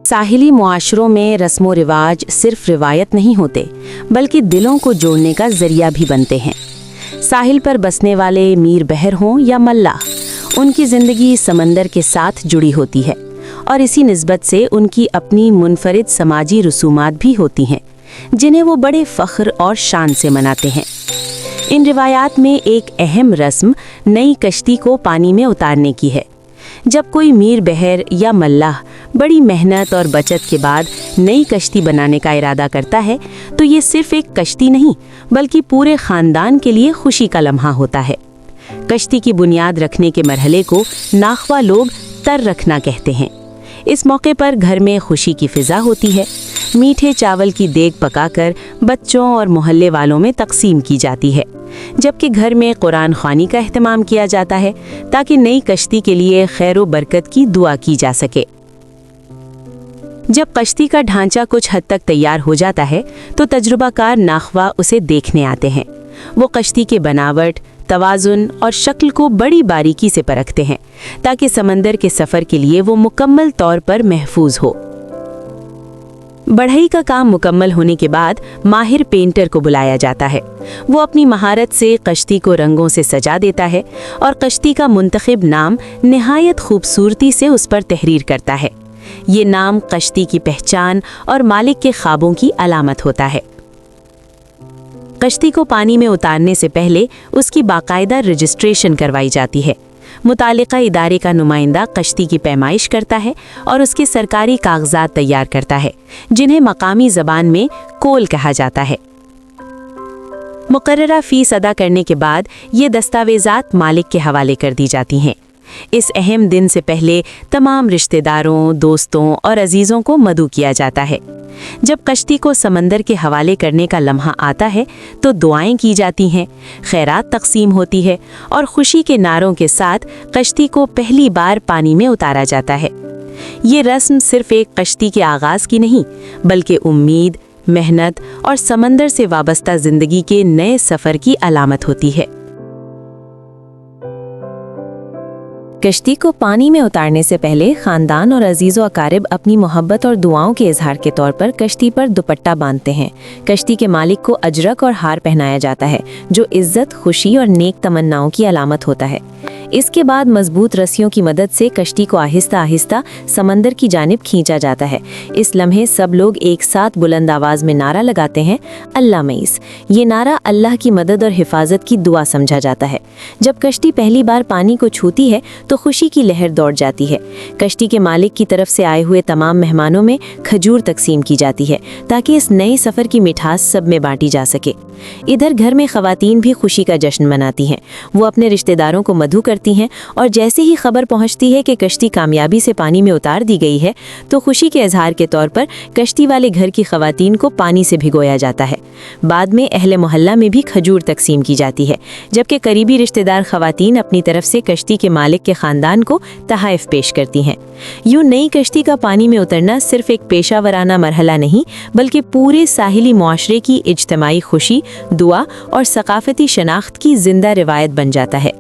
साहिली मुआशरों में रस्म व रिवाज सिर्फ रिवायत नहीं होते, बल्कि दिलों को जोड़ने का जरिया भी बनते हैं। साहिल पर बसने वाले मीर बहर हों या मल्लाह, उनकी ज़िंदगी समंदर के साथ जुड़ी होती है और इसी निस्बत से उनकी अपनी मुनफरिद समाजी रसूमात भी होती हैं, जिन्हें वो बड़े फ़ख्र और शान से मनाते हैं। इन रिवायात में एक अहम रस्म नई कश्ती को पानी में उतारने की है। जब कोई मीर बहर या मल्लाह बड़ी मेहनत और बचत के बाद नई कश्ती बनाने का इरादा करता है, तो ये सिर्फ एक कश्ती नहीं, बल्कि पूरे ख़ानदान के लिए खुशी का लम्हा होता है। कश्ती की बुनियाद रखने के मरहले को नाखवा लोग तर रखना कहते हैं। इस मौके पर घर में खुशी की फ़िज़ा होती है। मीठे चावल की देग पकाकर बच्चों और मोहल्ले वालों में तकसीम की जाती है, जबकि घर में कुरान ख़्वानी का एहतमाम किया जाता है ताकि नई कश्ती के लिए खैर व बरकत की दुआ की जा सके। जब कश्ती का ढांचा कुछ हद तक तैयार हो जाता है तो तजुर्बाकार नाखवा उसे देखने आते हैं। वो कश्ती के बनावट, तवाज़ुन और शक्ल को बड़ी बारीकी से परखते हैं ताकि समंदर के सफ़र के लिए वो मुकम्मल तौर पर महफूज हो। बढ़ई का काम मुकम्मल होने के बाद माहिर पेंटर को बुलाया जाता है। वो अपनी महारत से कश्ती को रंगों से सजा देता है और कश्ती का मुंतखब नाम निहायत खूबसूरती से उस पर तहरीर करता है। ये नाम कश्ती की पहचान और मालिक के ख्वाबों की अलामत होता है। कश्ती को पानी में उतारने से पहले उसकी बाकायदा रजिस्ट्रेशन करवाई जाती है। मुतालिका इदारे का नुमाइंदा कश्ती की पैमाइश करता है और उसके सरकारी कागजात तैयार करता है, जिन्हें मकामी ज़बान में कोल कहा जाता है। मुकर्ररा फ़ीस अदा करने के बाद ये दस्तावेज़ात मालिक के हवाले कर दी जाती हैं। इस अहम दिन से पहले तमाम रिश्तेदारों, दोस्तों और अजीज़ों को मदऊ किया जाता है। जब कश्ती को समंदर के हवाले करने का लम्हा आता है तो दुआएं की जाती हैं, खैरात तकसीम होती है और खुशी के नारों के साथ कश्ती को पहली बार पानी में उतारा जाता है। ये रस्म सिर्फ एक कश्ती के आगाज़ की नहीं, बल्कि उम्मीद, मेहनत और समंदर से वाबस्ता ज़िंदगी के नए सफ़र की अलामत होती है। कश्ती को पानी में उतारने से पहले खानदान और अजीज़ व अकारिब अपनी मोहब्बत और दुआओं के इजहार के तौर पर कश्ती पर दुपट्टा बांधते हैं। कश्ती के मालिक को अजरक और हार पहनाया जाता है, जो इज्जत, खुशी और नेक तमन्नाओं की अलामत होता है। इसके बाद मजबूत रस्सियों की मदद से कश्ती को आहिस्ता आहिस्ता समंदर की जानिब खींचा जाता है। इस लम्हे सब लोग एक साथ बुलंद आवाज़ में नारा लगाते हैं, अल्लाह मईस। ये नारा अल्लाह की मदद और हिफाजत की दुआ समझा जाता है। जब कश्ती पहली बार पानी को छूती है तो खुशी की लहर दौड़ जाती है। कश्ती के मालिक की तरफ से आए हुए तमाम मेहमानों में खजूर तकसीम की जाती है ताकि इस नए सफ़र की मिठास सब में बांटी जा सके। इधर घर में ख़वातीन भी खुशी का जश्न मनाती हैं। वो अपने रिश्तेदारों को मधु करती हैं और जैसे ही खबर पहुंचती है कि कश्ती कामयाबी से पानी में उतार दी गई है तो खुशी के इजहार के तौर पर कश्ती वाले घर की ख़वातीन को पानी से भिगोया जाता है। बाद में अहले मोहल्ला में भी खजूर तकसीम की जाती है, जबकि करीबी रिश्तेदार ख़वातीन अपनी तरफ से कश्ती के मालिक के ख़ानदान को तहाइफ पेश करती हैं। यूँ नई कश्ती का पानी में उतरना सिर्फ एक पेशावराना मरहला नहीं, बल्कि पूरे साहिली मुआशरे की इज्तिमाई खुशी, दुआ और सकाफती शनाख्त की जिंदा रिवायत बन जाता है।